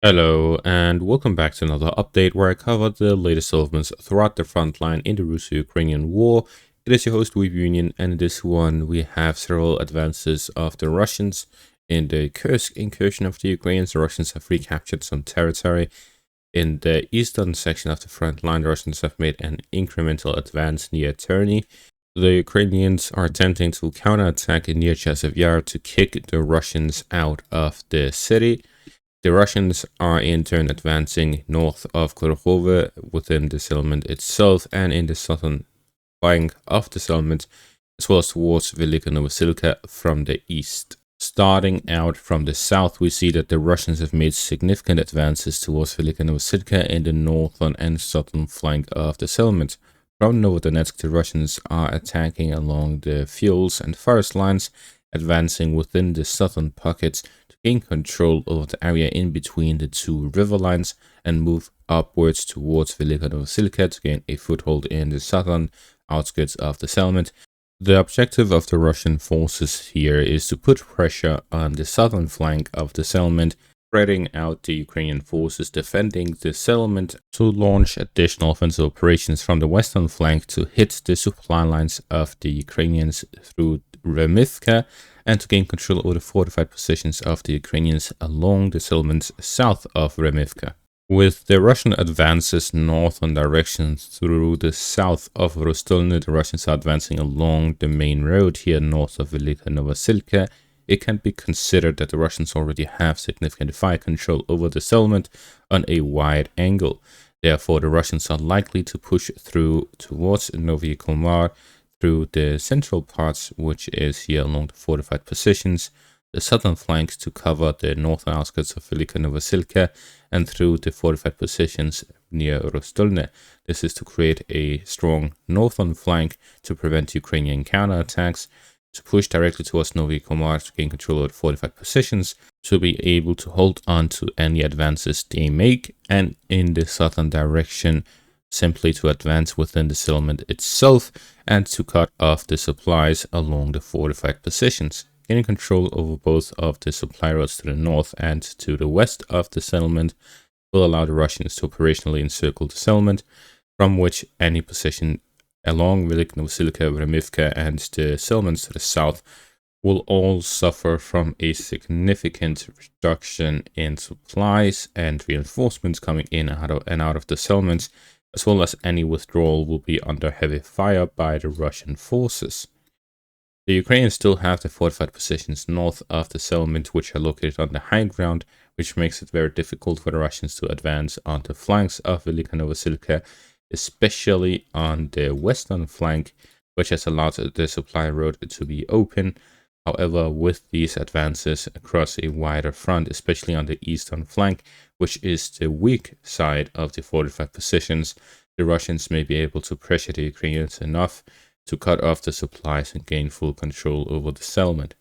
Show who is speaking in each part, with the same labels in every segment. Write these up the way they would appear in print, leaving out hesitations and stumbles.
Speaker 1: Hello, and welcome back to another update where I cover the latest developments throughout the front line in the Russo-Ukrainian war. It is your host, Weeb Union, and in this one we have several advances of the Russians in the Kursk incursion of the Ukrainians. The Russians have recaptured some territory. In the eastern section of the front line, the Russians have made an incremental advance near Terny. The Ukrainians are attempting to counterattack near Chasiv Yar to kick the Russians out of the city. The Russians are in turn advancing north of Kurakhove within the settlement itself and in the southern flank of the settlement, as well as towards Velyka Novosilka from the east. Starting out from the south, we see that the Russians have made significant advances towards Velyka Novosilka in the northern and southern flank of the settlement. From Donetsk, the Russians are attacking along the fields and forest lines, advancing within the southern pockets to gain control over the area in between the two river lines and move upwards towards Velyka Novosilka to gain a foothold in the southern outskirts of the settlement. The objective of the Russian forces here is to put pressure on the southern flank of the settlement, spreading out the Ukrainian forces defending the settlement to launch additional offensive operations from the western flank to hit the supply lines of the Ukrainians through Remivka and to gain control over the fortified positions of the Ukrainians along the settlements south of Remivka. With the Russian advances northern direction through the south of Rostolny, the Russians are advancing along the main road here north of Velyka Novosilka. It can be considered that the Russians already have significant fire control over the settlement on a wide angle. Therefore, the Russians are likely to push through towards Novy Kolmar through the central parts, which is here along the fortified positions, the southern flanks to cover the northern outskirts of Velyka Novosilka, and through the fortified positions near Rostolny. This is to create a strong northern flank to prevent Ukrainian counterattacks, to push directly towards Novy Kolmar to gain control of the fortified positions, to be able to hold on to any advances they make, and in the southern direction, simply to advance within the settlement itself and to cut off the supplies along the fortified positions. Gaining control over both of the supply roads to the north and to the west of the settlement will allow the Russians to operationally encircle the settlement, from which any position along Velyka Novosilka, Remivka, and the settlements to the south will all suffer from a significant reduction in supplies and reinforcements coming in and out of the settlements, as well as any withdrawal will be under heavy fire by the Russian forces. The Ukrainians still have the fortified positions north of the settlement, which are located on the high ground, which makes it very difficult for the Russians to advance on the flanks of Velyka Novosilka, especially on the western flank, which has allowed the supply road to be open. However, with these advances across a wider front, especially on the eastern flank, which is the weak side of the fortified positions, the Russians may be able to pressure the Ukrainians enough to cut off the supplies and gain full control over the settlement.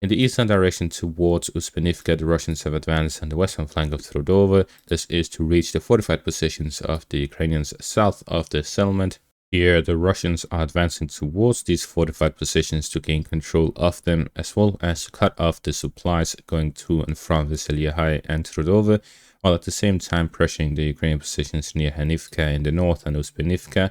Speaker 1: In the eastern direction towards Uspenivka, the Russians have advanced on the western flank of Trodovo. This is to reach the fortified positions of the Ukrainians south of the settlement. Here, the Russians are advancing towards these fortified positions to gain control of them, as well as to cut off the supplies going to and from Veselyahai and Trodovo, while at the same time pressuring the Ukrainian positions near Hanivka in the north and Uspenivka.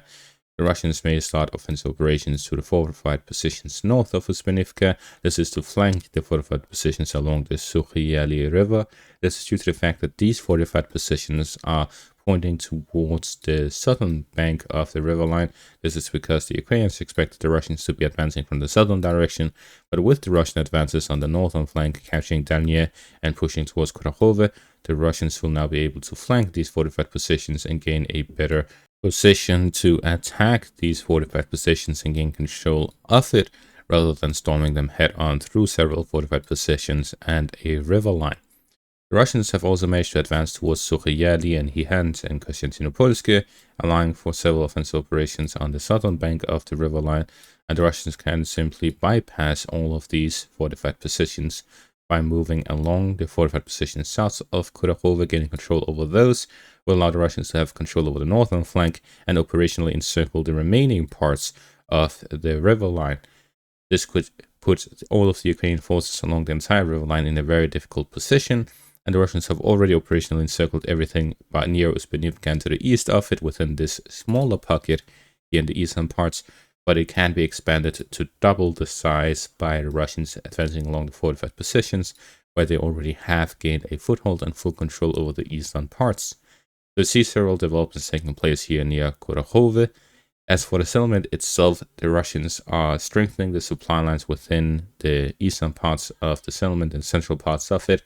Speaker 1: The Russians may start offensive operations to the fortified positions north of Uspenivka. This is to flank the fortified positions along the Sukhyali River. This is due to the fact that these fortified positions are pointing towards the southern bank of the river line. This is because the Ukrainians expected the Russians to be advancing from the southern direction, but with the Russian advances on the northern flank, capturing Dalnie and pushing towards Kurakhove, the Russians will now be able to flank these fortified positions and gain a better position to attack these fortified positions and gain control of it, rather than storming them head-on through several fortified positions and a river line. The Russians have also managed to advance towards Sukhyali and Hihand and Konstantinopolsk, allowing for several offensive operations on the southern bank of the river line, and the Russians can simply bypass all of these fortified positions by moving along the fortified positions south of Kurakhove. Gaining control over those will allow the Russians to have control over the northern flank and operationally encircle the remaining parts of the river line. This could put all of the Ukrainian forces along the entire river line in a very difficult position, and the Russians have already operationally encircled everything but near Uzbekistan to the east of it within this smaller pocket here in the eastern parts, but it can be expanded to double the size by the Russians advancing along the fortified positions, where they already have gained a foothold and full control over the eastern parts. We see several developments taking place here near Kurakhove. As for the settlement itself, the Russians are strengthening the supply lines within the eastern parts of the settlement and central parts of it,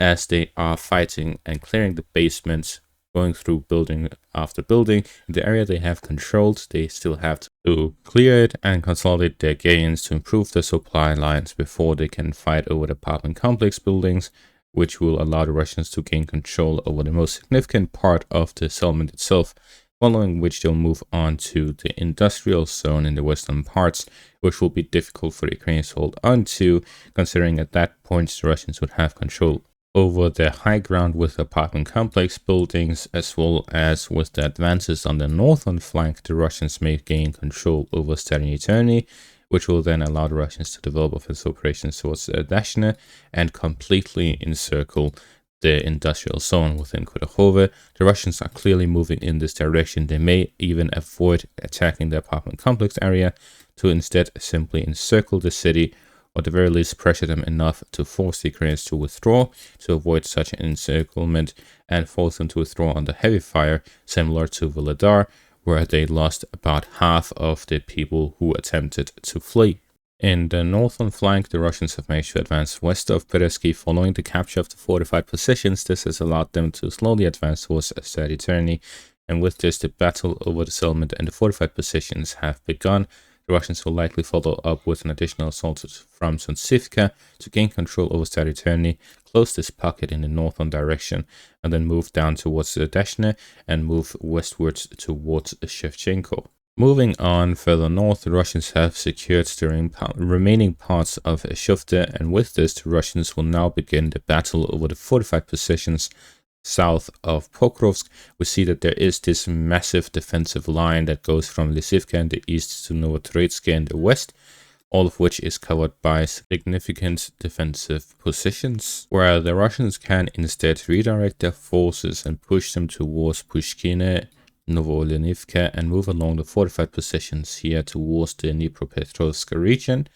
Speaker 1: as they are fighting and clearing the basements, going through building after building. In the area they have controlled, they still have to clear it and consolidate their gains to improve the supply lines before they can fight over the apartment complex buildings, which will allow the Russians to gain control over the most significant part of the settlement itself, following which they'll move on to the industrial zone in the western parts, which will be difficult for the Ukrainians to hold on to, considering at that point the Russians would have control over the high ground with apartment complex buildings, as well as with the advances on the northern flank, the Russians may gain control over Stary, which will then allow the Russians to develop offensive operations towards Dashne and completely encircle the industrial zone within Kurakhove. The Russians are clearly moving in this direction. They may even avoid attacking the apartment complex area to instead simply encircle the city, or at the very least pressure them enough to force the Ukrainians to withdraw to avoid such an encirclement and force them to withdraw under heavy fire, similar to Volodar, where they lost about half of the people who attempted to flee. In the northern flank, the Russians have managed to advance west of Toretsk following the capture of the fortified positions. This has allowed them to slowly advance towards Stary, and with this, the battle over the settlement and the fortified positions have begun. The Russians will likely follow up with an additional assault from Sonsivka to gain control over Stary, close this pocket in the northern direction, and then move down towards Dashne and move westwards towards Shevchenko. Moving on further north, the Russians have secured the remaining parts of Shufte, and with this, the Russians will now begin the battle over the fortified positions south of Pokrovsk. We see that there is this massive defensive line that goes from Lysivka in the east to Toretsk in the west, all of which is covered by significant defensive positions, where the Russians can instead redirect their forces and push them towards Pushkine, Novosilka, and move along the fortified positions here towards the Dnipropetrovsk region,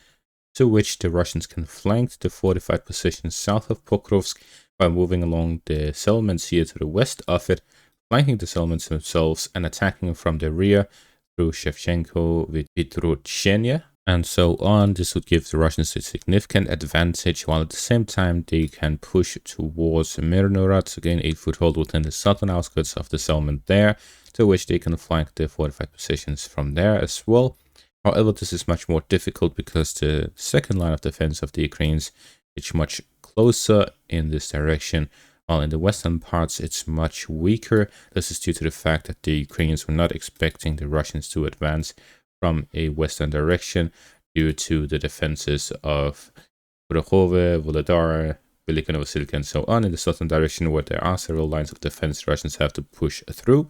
Speaker 1: to which the Russians can flank the fortified positions south of Pokrovsk by moving along the settlements here to the west of it, flanking the settlements themselves and attacking from the rear through Shevchenko, Vidruchenia, and so on. This would give the Russians a significant advantage, while at the same time they can push towards Mirnorod to gain a foothold within the southern outskirts of the settlement there, to which they can flank the fortified positions from there as well. However, this is much more difficult because the second line of defense of the Ukrainians is much closer in this direction, while in the western parts it's much weaker. This is due to the fact that the Ukrainians were not expecting the Russians to advance from a western direction due to the defenses of Kurakhove, Volodar, Velyka Novosilka, and so on in the southern direction, where there are several lines of defense the Russians have to push through.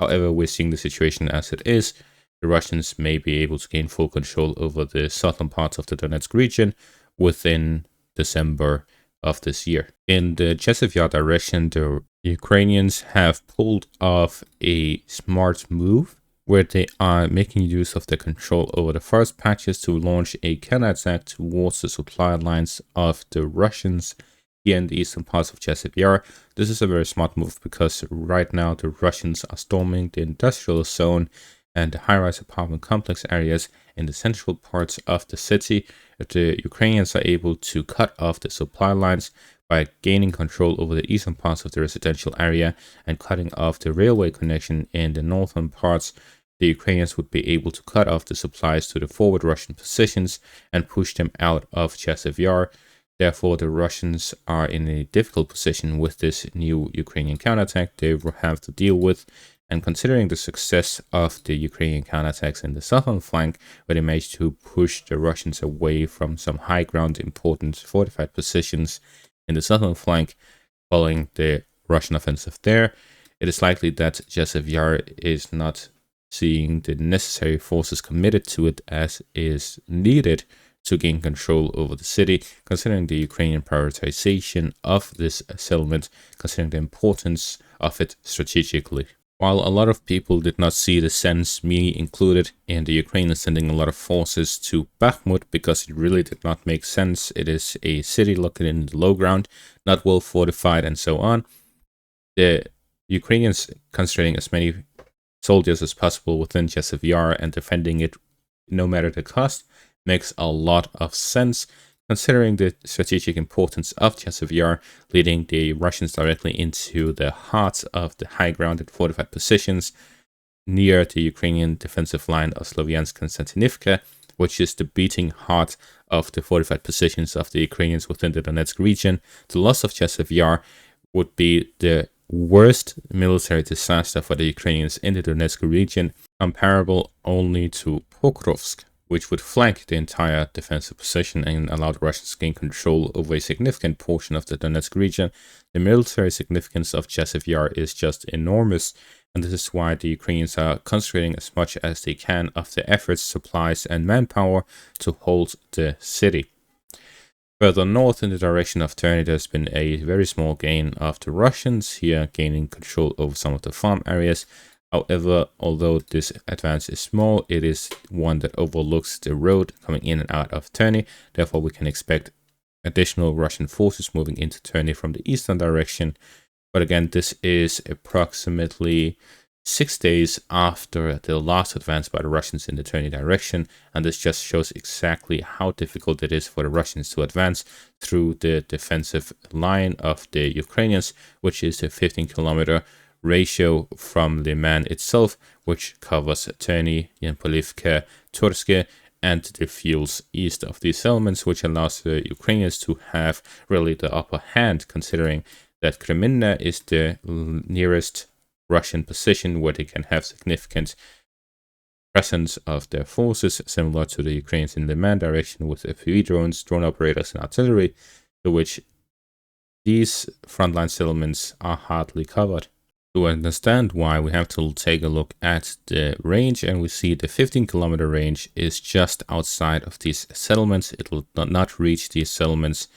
Speaker 1: However, we're seeing the situation as it is. The Russians may be able to gain full control over the southern parts of the Donetsk region within December of this year. In the Chasiv Yar direction, the Ukrainians have pulled off a smart move where they are making use of the control over the forest patches to launch a counterattack towards the supply lines of the Russians here in the eastern parts of Chasiv Yar. This is a very smart move because right now the Russians are storming the industrial zone and the high-rise apartment complex areas in the central parts of the city. If the Ukrainians are able to cut off the supply lines by gaining control over the eastern parts of the residential area and cutting off the railway connection in the northern parts, the Ukrainians would be able to cut off the supplies to the forward Russian positions and push them out of Chasiv Yar. Therefore, the Russians are in a difficult position with this new Ukrainian counterattack they will have to deal with. And considering the success of the Ukrainian counterattacks in the southern flank, where they managed to push the Russians away from some high ground important fortified positions in the southern flank following the Russian offensive there, it is likely that Chasiv Yar is not seeing the necessary forces committed to it as is needed to gain control over the city, considering the Ukrainian prioritization of this settlement, considering the importance of it strategically. While a lot of people did not see the sense, me included, in the Ukraine sending a lot of forces to Bakhmut because it really did not make sense. It is a city located in the low ground, not well fortified, and so on. The Ukrainians concentrating as many soldiers as possible within Chasiv Yar and defending it no matter the cost makes a lot of sense, considering the strategic importance of Chasiv Yar, leading the Russians directly into the heart of the high ground and fortified positions near the Ukrainian defensive line of Slovyansk-Konstantinivka, which is the beating heart of the fortified positions of the Ukrainians within the Donetsk region. The loss of Chasiv Yar would be the worst military disaster for the Ukrainians in the Donetsk region, comparable only to Pokrovsk, which would flank the entire defensive position and allow the Russians to gain control over a significant portion of the Donetsk region. The military significance of Chasiv Yar is just enormous, and this is why the Ukrainians are concentrating as much as they can of their efforts, supplies, and manpower to hold the city. Further north in the direction of Terny, there's been a very small gain of the Russians, here gaining control over some of the farm areas. However, although this advance is small, it is one that overlooks the road coming in and out of Terny. Therefore, we can expect additional Russian forces moving into Terny from the eastern direction. But again, this is approximately 6 days after the last advance by the Russians in the Terny direction, and this just shows exactly how difficult it is for the Russians to advance through the defensive line of the Ukrainians, which is a 15-kilometer ratio from Lyman itself, which covers Terny, Yampolivka, Toretsk, and the fields east of these settlements, which allows the Ukrainians to have really the upper hand, considering that Kreminna is the nearest Russian position where they can have significant presence of their forces, similar to the Ukrainians in the Lyman direction with FPV drones, drone operators, and artillery, to which these frontline settlements are hardly covered. To understand why, we have to take a look at the range, and we see the 15-kilometer range is just outside of these settlements. It will not reach these settlements.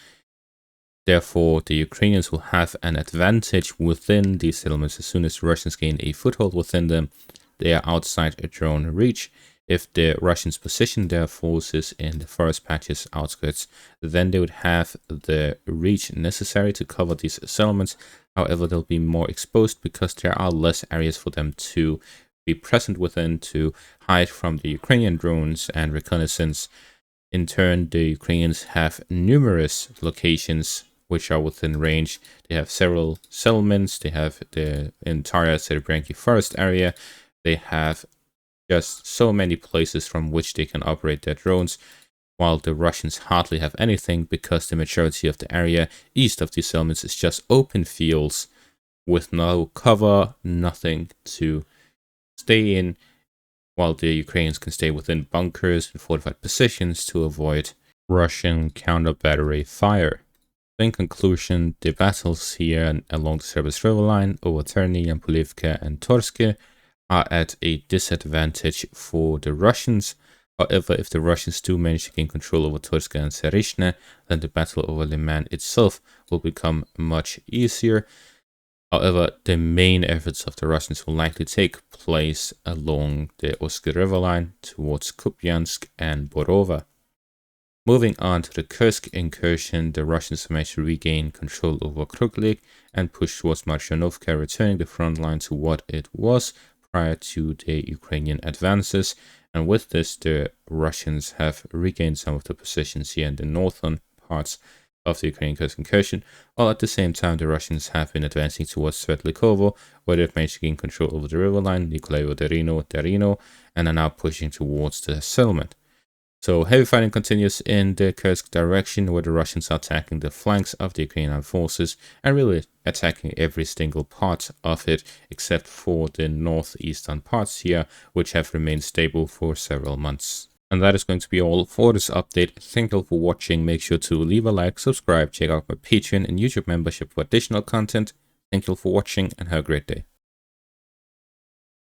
Speaker 1: Therefore, the Ukrainians will have an advantage within these settlements. As soon as the Russians gain a foothold within them, they are outside a drone reach. If the Russians position their forces in the forest patches outskirts, then they would have the reach necessary to cover these settlements. However, they'll be more exposed because there are less areas for them to be present within to hide from the Ukrainian drones and reconnaissance. In turn, the Ukrainians have numerous locations which are within range. They have several settlements, they have the entire Serebrenki forest area, they have just so many places from which they can operate their drones, while the Russians hardly have anything because the majority of the area east of these settlements is just open fields with no cover, nothing to stay in, while the Ukrainians can stay within bunkers and fortified positions to avoid Russian counter-battery fire. In conclusion, the battles here along the Siversk river line over Terny, Yampolivka, and Toretsk are at a disadvantage for the Russians. However, if the Russians do manage to gain control over Toretsk and Sarishne, then the battle over Lyman itself will become much easier. However, the main efforts of the Russians will likely take place along the Oskar river line towards Kupiansk and Borova. Moving on to the Kursk incursion, the Russians managed to regain control over Kruglik and push towards Marcianovka, returning the front line to what it was prior to the Ukrainian advances. And with this, the Russians have regained some of the positions here in the northern parts of the Ukrainian Kursk incursion, while at the same time the Russians have been advancing towards Svetlykovo, where they've managed to gain control over the river line, Nikolaevo, Darino, and are now pushing towards the settlement. So heavy fighting continues in the Kursk direction, where the Russians are attacking the flanks of the Ukrainian forces and really attacking every single part of it, except for the northeastern parts here, which have remained stable for several months. And that is going to be all for this update. Thank you all for watching. Make sure to leave a like, subscribe, check out my Patreon and YouTube membership for additional content. Thank you all for watching and have a great day.